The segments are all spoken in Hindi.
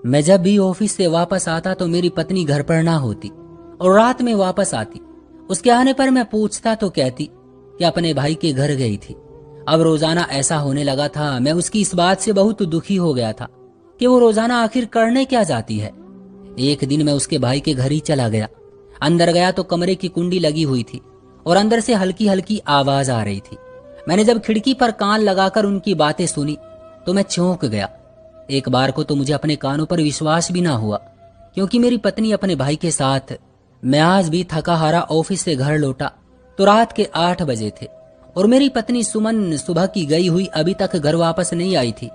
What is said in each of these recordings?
मैं जब भी ऑफिस से वापस आता तो मेरी पत्नी घर पर ना होती और रात में वापस आती। उसके आने पर मैं पूछता तो कहती कि अपने भाई के घर गई थी। अब रोजाना ऐसा होने लगा था। मैं उसकी इस बात से बहुत दुखी हो गया था कि वो रोजाना आखिर करने क्या जाती है। एक दिन मैं उसके भाई के घर ही चला गया। अंदर गया तो कमरे की कुंडी लगी हुई थी और अंदर से हल्की हल्की आवाज आ रही थी। मैंने जब खिड़की पर कान लगाकर उनकी बातें सुनी तो मैं चौंक गया। एक बार को तो मुझे अपने कानों पर विश्वास भी ना हुआ, क्योंकि मेरी पत्नी अपने भाई के साथ। मैं आज भी थका हारा ऑफिस से घर लौटा तो रात के 8 बजे थे और मेरी पत्नी सुमन सुबह की गई हुई अभी तक घर वापस नहीं आई थी।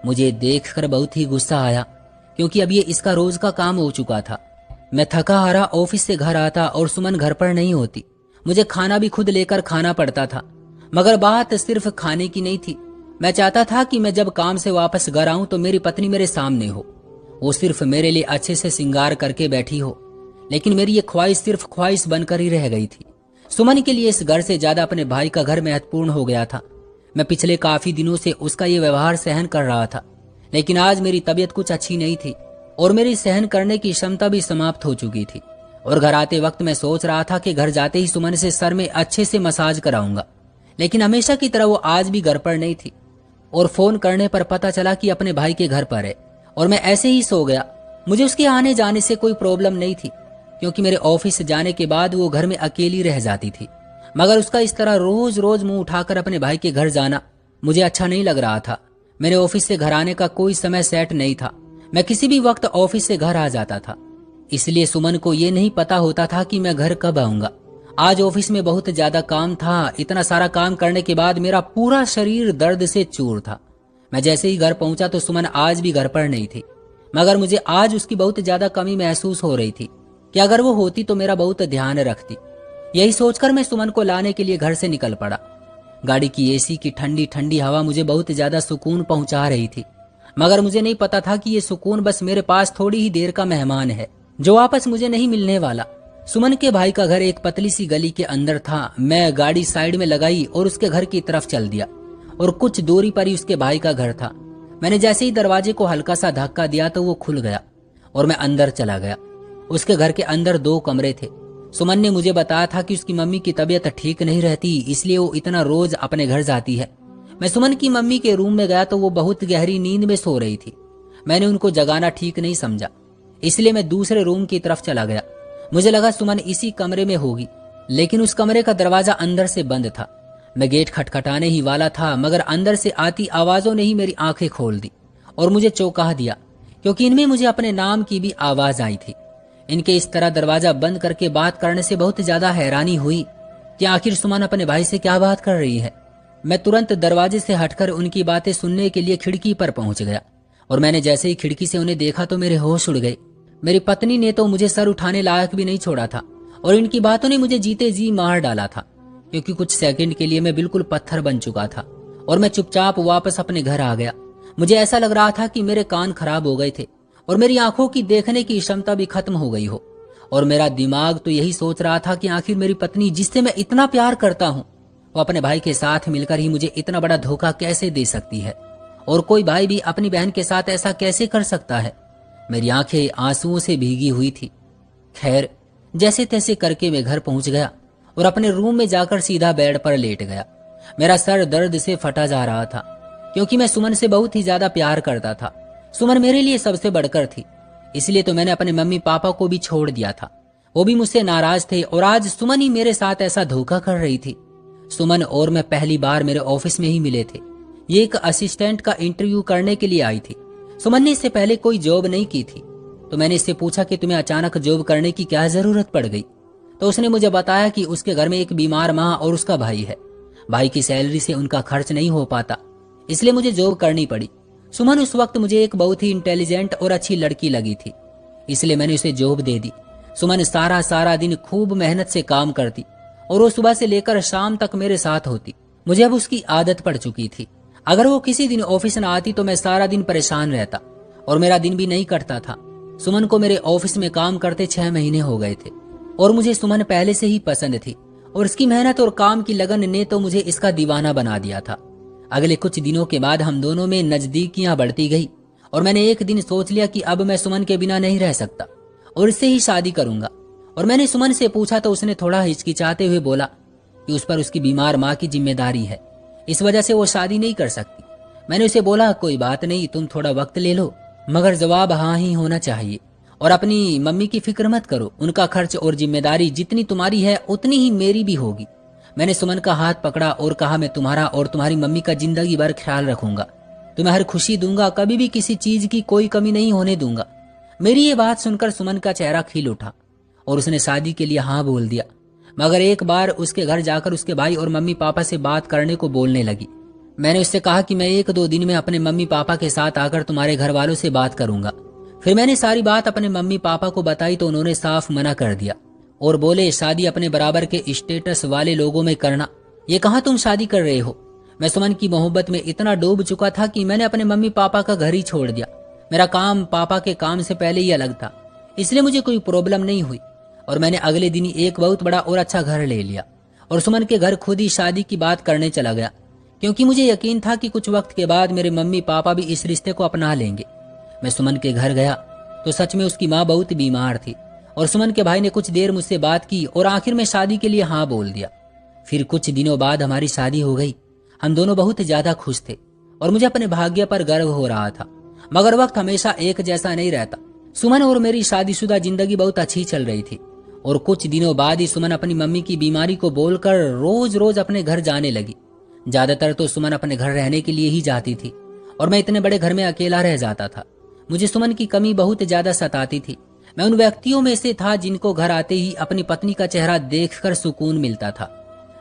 मुझे देखकर बहुत ही गुस्सा आया, क्योंकि अब ये इसका रोज का काम हो चुका था। मैं थका हारा ऑफिस से घर आता और सुमन घर पर नहीं होती। मुझे खाना भी खुद लेकर खाना पड़ता था। मगर बात सिर्फ खाने की नहीं थी। मैं चाहता था कि मैं जब काम से वापस घर आऊं तो मेरी पत्नी मेरे सामने हो। वो सिर्फ मेरे लिए अच्छे से श्रृंगार करके बैठी हो। लेकिन मेरी ये ख्वाहिश सिर्फ ख्वाहिश बनकर ही रह गई थी। सुमन के लिए इस घर से ज्यादा अपने भाई का घर महत्वपूर्ण हो गया था। मैं पिछले काफी दिनों से उसका ये व्यवहार सहन कर रहा था, लेकिन आज मेरी तबीयत कुछ अच्छी नहीं थी और मेरी सहन करने की क्षमता भी समाप्त हो चुकी थी। और घर आते वक्त मैं सोच रहा था कि घर जाते ही सुमन से सर में अच्छे से मसाज कराऊंगा, लेकिन हमेशा की तरह वो आज भी घर पर नहीं थी। और फोन करने पर पता चला कि अपने भाई के घर पर है और मैं ऐसे ही सो गया। मुझे उसके आने जाने से कोई प्रॉब्लम नहीं थी, क्योंकि मेरे ऑफिस जाने के बाद वो घर में अकेली रह जाती थी। मगर उसका इस तरह रोज रोज मुंह उठाकर अपने भाई के घर जाना मुझे अच्छा नहीं लग रहा था। मेरे ऑफिस से घर आने का कोई समय सेट नहीं था। मैं किसी भी वक्त ऑफिस से घर आ जाता था, इसलिए सुमन को ये नहीं पता होता था कि मैं घर कब आऊंगा। आज ऑफिस में बहुत ज्यादा काम था। इतना सारा काम करने के बाद मेरा पूरा शरीर दर्द से चूर था। मैं जैसे ही घर पहुंचा तो सुमन आज भी घर पर नहीं थी, मगर मुझे आज उसकी बहुत ज्यादा कमी महसूस हो रही थी कि अगर वो होती तो मेरा बहुत ध्यान रखती। यही सोचकर मैं सुमन को लाने के लिए घर से निकल पड़ा। गाड़ी की एसी की ठंडी ठंडी हवा मुझे बहुत ज्यादा सुकून पहुंचा रही थी, मगर मुझे नहीं पता था कि ये सुकून बस मेरे पास थोड़ी ही देर का मेहमान है, जो वापस मुझे नहीं मिलने वाला। सुमन के भाई का घर एक पतली सी गली के अंदर था। मैं गाड़ी साइड में लगाई और उसके घर की तरफ चल दिया और कुछ दूरी पर ही उसके भाई का घर था। मैंने जैसे ही दरवाजे को हल्का सा धक्का दिया तो वो खुल गया और मैं अंदर चला गया। उसके घर के अंदर 2 कमरे थे। सुमन ने मुझे बताया था कि उसकी मम्मी की तबीयत ठीक नहीं रहती, इसलिए वो इतना रोज अपने घर जाती है। मैं सुमन की मम्मी के रूम में गया तो वो बहुत गहरी नींद में सो रही थी। मैंने उनको जगाना ठीक नहीं समझा, इसलिए मैं दूसरे रूम की तरफ चला गया। मुझे लगा सुमन इसी कमरे में होगी, लेकिन उस कमरे का दरवाजा अंदर से बंद था। मैं गेट खटखटाने ही वाला था, मगर अंदर से आती आवाजों ने ही मेरी आंखें खोल दी और मुझे चौंका दिया, क्योंकि इनमें मुझे अपने नाम की भी आवाज आई थी। इनके इस तरह दरवाजा बंद करके बात करने से बहुत ज्यादा हैरानी हुई कि आखिर सुमन अपने भाई से क्या बात कर रही है। मैं तुरंत दरवाजे से हटकर उनकी बातें सुनने के लिए खिड़की पर पहुंच गया और मैंने जैसे ही खिड़की से उन्हें देखा तो मेरे होश उड़ गए। मेरी पत्नी ने तो मुझे सर उठाने लायक भी नहीं छोड़ा था और इनकी बातों ने मुझे जीते जी मार डाला था, क्योंकि कुछ सेकंड के लिए मैं बिल्कुल पत्थर बन चुका था और मैं चुपचाप वापस अपने घर आ गया। मुझे ऐसा लग रहा था कि मेरे कान खराब हो गए थे और मेरी आंखों की देखने की क्षमता भी खत्म हो गई हो। और मेरा दिमाग तो यही सोच रहा था कि आखिर मेरी पत्नी, जिससे मैं इतना प्यार करता हूँ, वो अपने भाई के साथ मिलकर ही मुझे इतना बड़ा धोखा कैसे दे सकती है, और कोई भाई भी अपनी बहन के साथ ऐसा कैसे कर सकता है। मेरी आंखें आंसुओं से भीगी हुई थी। खैर, जैसे तैसे करके मैं घर पहुंच गया और अपने रूम में जाकर सीधा बेड पर लेट गया। मेरा सर दर्द से फटा जा रहा था, क्योंकि मैं सुमन से बहुत ही ज्यादा प्यार करता था। सुमन मेरे लिए सबसे बढ़कर थी, इसलिए तो मैंने अपने मम्मी पापा को भी छोड़ दिया था। वो भी मुझसे नाराज थे और आज सुमन ही मेरे साथ ऐसा धोखा कर रही थी। सुमन और मैं पहली बार मेरे ऑफिस में ही मिले थे। ये एक असिस्टेंट का इंटरव्यू करने के लिए आई थी। सुमन ने इससे पहले कोई जॉब नहीं की थी, तो मैंने इससे पूछा कि तुम्हें अचानक जॉब करने की क्या जरूरत पड़ गई। तो उसने मुझे बताया कि उसके घर में एक बीमार माँ और उसका भाई है। भाई की सैलरी से उनका खर्च नहीं हो पाता, इसलिए मुझे जॉब करनी पड़ी। सुमन उस वक्त मुझे एक बहुत ही इंटेलिजेंट और अच्छी लड़की लगी थी, इसलिए मैंने उसे जॉब दे दी। सुमन सारा दिन खूब मेहनत से काम करती और वो सुबह से लेकर शाम तक मेरे साथ होती। मुझे अब उसकी आदत पड़ चुकी थी। अगर वो किसी दिन ऑफिस न आती तो मैं सारा दिन परेशान रहता और मेरा दिन भी नहीं कटता था। सुमन को मेरे ऑफिस में काम करते 6 महीने हो गए थे और मुझे सुमन पहले से ही पसंद थी, और इसकी मेहनत और काम की लगन ने तो मुझे इसका दीवाना बना दिया था। अगले कुछ दिनों के बाद हम दोनों में नजदीकियां बढ़ती गई और मैंने एक दिन सोच लिया कि अब मैं सुमन के बिना नहीं रह सकता और इससे ही शादी करूंगा। और मैंने सुमन से पूछा तो उसने थोड़ा हिचकिचाते हुए बोला कि उस पर उसकी बीमार माँ की जिम्मेदारी है, इस वजह से वो शादी नहीं कर सकती। मैंने उसे बोला कोई बात नहीं, तुम थोड़ा वक्त ले लो, मगर जवाब हाँ ही होना चाहिए। और अपनी मम्मी की फिक्र मत करो, उनका खर्च और जिम्मेदारी जितनी तुम्हारी है उतनी ही मेरी भी होगी। मैंने सुमन का हाथ पकड़ा और कहा मैं तुम्हारा और तुम्हारी मम्मी का जिंदगी भर ख्याल रखूंगा, तुम्हें हर खुशी दूंगा, कभी भी किसी चीज की कोई कमी नहीं होने दूंगा। मेरी ये बात सुनकर सुमन का चेहरा खिल उठा और उसने शादी के लिए हाँ बोल दिया। मगर एक बार उसके घर जाकर उसके भाई और मम्मी पापा से बात करने को बोलने लगी। मैंने उससे कहा कि मैं 1-2 दिन में अपने मम्मी पापा के साथ आकर तुम्हारे घर वालों से बात करूंगा। फिर मैंने सारी बात अपने मम्मी पापा को बताई तो उन्होंने साफ मना कर दिया और बोले शादी अपने बराबर के स्टेटस वाले लोगों में करना, ये कहाँ तुम शादी कर रहे हो। मैं सुमन की मोहब्बत में इतना डूब चुका था कि मैंने अपने मम्मी पापा का घर ही छोड़ दिया। मेरा काम पापा के काम से पहले ही अलग था, इसलिए मुझे कोई प्रॉब्लम नहीं हुई और मैंने अगले दिन ही एक बहुत बड़ा और अच्छा घर ले लिया और सुमन के घर खुद ही शादी की बात करने चला गया, क्योंकि मुझे यकीन था कि कुछ वक्त के बाद मेरे मम्मी पापा भी इस रिश्ते को अपना लेंगे। मैं सुमन के घर गया तो सच में उसकी माँ बहुत बीमार थी और सुमन के भाई ने कुछ देर मुझसे बात की और आखिर में शादी के लिए हाँ बोल दिया। फिर कुछ दिनों बाद हमारी शादी हो गई। हम दोनों बहुत ज्यादा खुश थे और मुझे अपने भाग्य पर गर्व हो रहा था। मगर वक्त हमेशा एक जैसा नहीं रहता। सुमन और मेरी शादीशुदा जिंदगी बहुत अच्छी चल रही थी और कुछ दिनों बाद ही सुमन अपनी मम्मी की बीमारी को बोलकर रोज रोज अपने घर जाने लगी। ज्यादातर तो सुमन अपने घर रहने के लिए ही जाती थी और मैं इतने बड़े घर में अकेला रह जाता था। मुझे सुमन की कमी बहुत ज्यादा सताती थी। मैं उन व्यक्तियों में से था जिनको घर आते ही अपनी पत्नी का चेहरा देखकर सुकून मिलता था।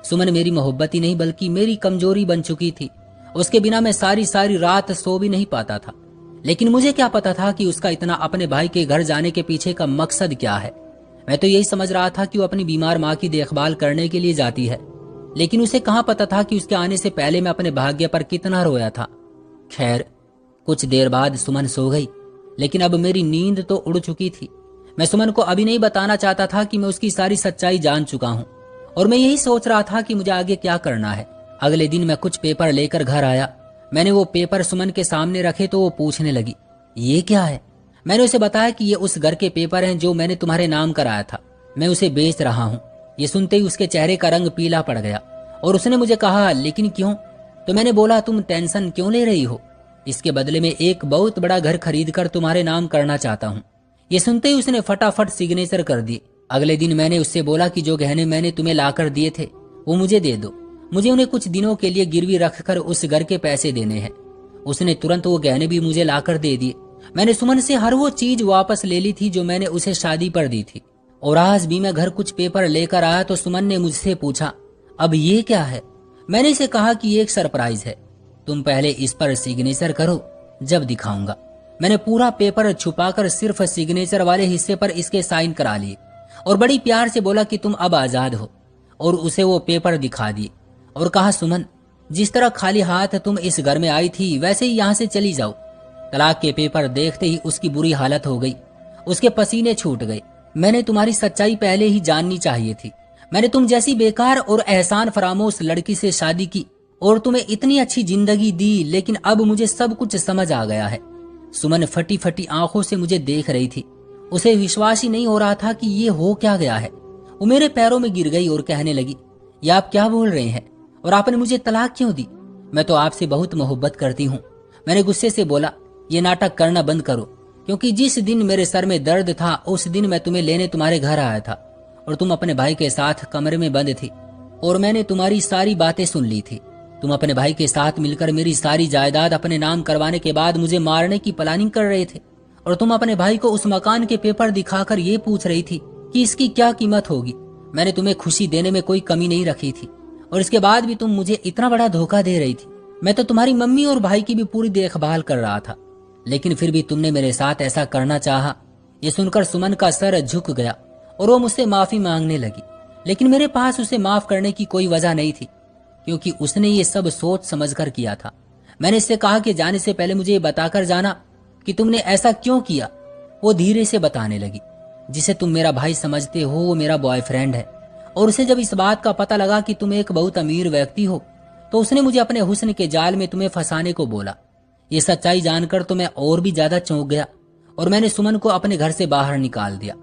सुमन मेरी मोहब्बत ही नहीं बल्कि मेरी कमजोरी बन चुकी थी। उसके बिना मैं सारी सारी रात सो भी नहीं पाता था। लेकिन मुझे क्या पता था कि उसका इतना अपने भाई के घर जाने के पीछे का मकसद क्या है। मैं तो यही समझ रहा था कि वो अपनी बीमार माँ की देखभाल करने के लिए जाती है, लेकिन उसे कहाँ पता था कि उसके आने से पहले मैं अपने भाग्य पर कितना रोया था। खैर, कुछ देर बाद सुमन सो गई, लेकिन अब मेरी नींद तो उड़ चुकी थी। मैं सुमन को अभी नहीं बताना चाहता था कि मैं उसकी सारी सच्चाई जान चुका हूँ और मैं यही सोच रहा था कि मुझे आगे क्या करना है। अगले दिन मैं कुछ पेपर लेकर घर आया। मैंने वो पेपर सुमन के सामने रखे तो वो पूछने लगी ये क्या है। मैंने उसे बताया कि ये उस घर के पेपर हैं जो मैंने तुम्हारे नाम कराया था, मैं उसे बेच रहा हूँ। ये सुनते ही उसके चेहरे का रंग पीला पड़ गया और उसने मुझे कहा लेकिन क्यों। तो मैंने बोला तुम टेंशन क्यों ले रही हो, इसके बदले में एक बहुत बड़ा घर खरीद कर तुम्हारे नाम करना चाहता हूँ। ये सुनते ही उसने फटाफट सिग्नेचर कर दी। अगले दिन मैंने उससे बोला कि जो गहने मैंने तुम्हें लाकर दिए थे वो मुझे दे दो, मुझे उन्हें कुछ दिनों के लिए गिरवी रखकर उस घर के पैसे देने हैं। उसने तुरंत वो गहने भी मुझे लाकर दे दिए। मैंने सुमन से हर वो चीज वापस ले ली थी जो मैंने उसे शादी पर दी थी। और आज भी मैं घर कुछ पेपर लेकर आया तो सुमन ने मुझसे पूछा अब ये क्या है। मैंने इसे कहा कि ये एक सरप्राइज है, तुम पहले इस पर सिग्नेचर करो, जब दिखाऊंगा। मैंने पूरा पेपर छुपाकर सिर्फ सिग्नेचर वाले हिस्से पर इसके साइन करा लिए और बड़ी प्यार से बोला कि तुम अब आजाद हो और उसे वो पेपर दिखा दिए और कहा सुमन जिस तरह खाली हाथ तुम इस घर में आई थी वैसे ही यहाँ से चली जाओ। तलाक के पेपर देखते ही उसकी बुरी हालत हो गई, उसके पसीने छूट गए। मैंने तुम्हारी सच्चाई पहले ही जाननी चाहिए थी। मैंने तुम जैसी बेकार और एहसान फरामोश लड़की से शादी की और तुम्हें इतनी अच्छी जिंदगी दी, लेकिन अब मुझे सब कुछ समझ आ गया है। सुमन फटी फटी आंखों से मुझे देख रही थी। उसे विश्वास ही नहीं हो रहा था कि ये हो क्या गया है। वो मेरे पैरों में गिर गई और कहने लगी ये आप क्या बोल रहे हैं और आपने मुझे तलाक क्यों दी, मैं तो आपसे बहुत मोहब्बत करती हूँ। मैंने गुस्से से बोला ये नाटक करना बंद करो, क्योंकि जिस दिन मेरे सर में दर्द था उस दिन मैं तुम्हें लेने तुम्हारे घर आया था और तुम अपने भाई के साथ कमरे में बंद थी और मैंने तुम्हारी सारी बातें सुन ली थी। तुम अपने भाई के साथ मिलकर मेरी सारी जायदाद अपने नाम करवाने के बाद मुझे मारने की प्लानिंग कर रहे थे और तुम अपने भाई को उस मकान के पेपर दिखाकर ये पूछ रही थी कि इसकी क्या कीमत होगी। मैंने तुम्हें खुशी देने में कोई कमी नहीं रखी थी और इसके बाद भी तुम मुझे इतना बड़ा धोखा दे रही थी। मैं तो तुम्हारी मम्मी और भाई की भी पूरी देखभाल कर रहा था, लेकिन फिर भी तुमने मेरे साथ ऐसा करना चाहा। ये सुनकर सुमन का सर झुक गया और वो मुझसे माफी मांगने लगी, लेकिन मेरे पास उसे माफ करने की कोई वजह नहीं थी, क्योंकि उसने ये सब सोच समझकर किया था। मैंने इससे कहा कि जाने से पहले मुझे ये बताकर जाना कि तुमने ऐसा क्यों किया। वो धीरे से बताने लगी जिसे तुम मेरा भाई समझते हो वो मेरा बॉयफ्रेंड है और उसे जब इस बात का पता लगा कि तुम एक बहुत अमीर व्यक्ति हो तो उसने मुझे अपने हुस्न के जाल में तुम्हें फंसाने को बोला। ये सच्चाई जानकर तो मैं और भी ज्यादा चौंक गया और मैंने सुमन को अपने घर से बाहर निकाल दिया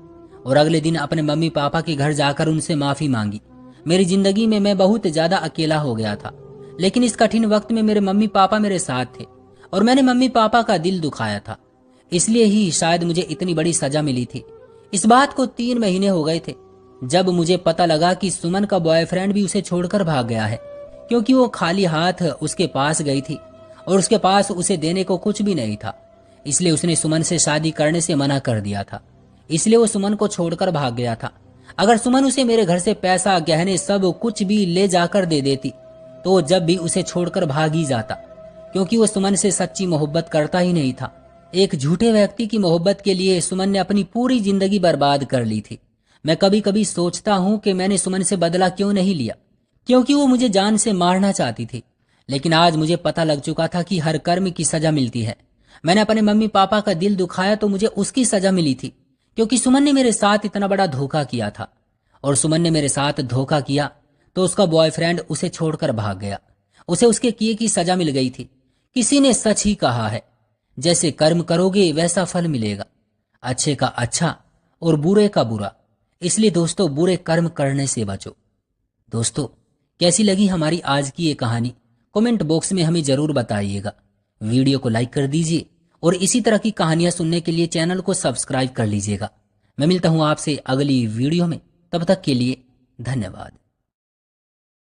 और अगले दिन अपने मम्मी पापा के घर जाकर उनसे माफी मांगी। मेरी जिंदगी में मैं बहुत ज्यादा अकेला हो गया था, लेकिन इस कठिन वक्त में मेरे मम्मी पापा मेरे साथ थे और मैंने मम्मी पापा का दिल दुखाया था, इसलिए ही शायद मुझे इतनी बड़ी सजा मिली थी। इस बात को 3 महीने हो गए थे जब मुझे पता लगा कि सुमन का बॉयफ्रेंड भी उसे छोड़कर भाग गया है, क्योंकि वो खाली हाथ उसके पास गई थी और उसके पास उसे देने को कुछ भी नहीं था। इसलिए उसने सुमन से शादी करने से मना कर दिया था, इसलिए वो सुमन को छोड़कर भाग गया था। अगर सुमन उसे मेरे घर से पैसा, गहने, सब कुछ भी ले जाकर दे देती तो जब भी उसे छोड़कर भाग ही जाता, क्योंकि वो सुमन से सच्ची मोहब्बत करता ही नहीं था। एक झूठे व्यक्ति की मोहब्बत के लिए सुमन ने अपनी पूरी जिंदगी बर्बाद कर ली थी। मैं कभी कभी सोचता हूं कि मैंने सुमन से बदला क्यों नहीं लिया, क्योंकि वो मुझे जान से मारना चाहती थी। लेकिन आज मुझे पता लग चुका था कि हर कर्म की सजा मिलती है। मैंने अपने मम्मी पापा का दिल दुखाया तो मुझे उसकी सजा मिली थी, क्योंकि सुमन ने मेरे साथ इतना बड़ा धोखा किया था। और सुमन ने मेरे साथ धोखा किया तो उसका बॉयफ्रेंड उसे छोड़कर भाग गया। उसे उसके किए की सजा मिल गई थी। किसी ने सच ही कहा है, जैसे कर्म करोगे वैसा फल मिलेगा, अच्छे का अच्छा और बुरे का बुरा। इसलिए दोस्तों, बुरे कर्म करने से बचो। दोस्तों, कैसी लगी हमारी आज की ये कहानी कमेंट बॉक्स में हमें जरूर बताइएगा। वीडियो को लाइक कर दीजिए और इसी तरह की कहानियां सुनने के लिए चैनल को सब्सक्राइब कर लीजिएगा। मैं मिलता हूं आपसे अगली वीडियो में, तब तक के लिए धन्यवाद।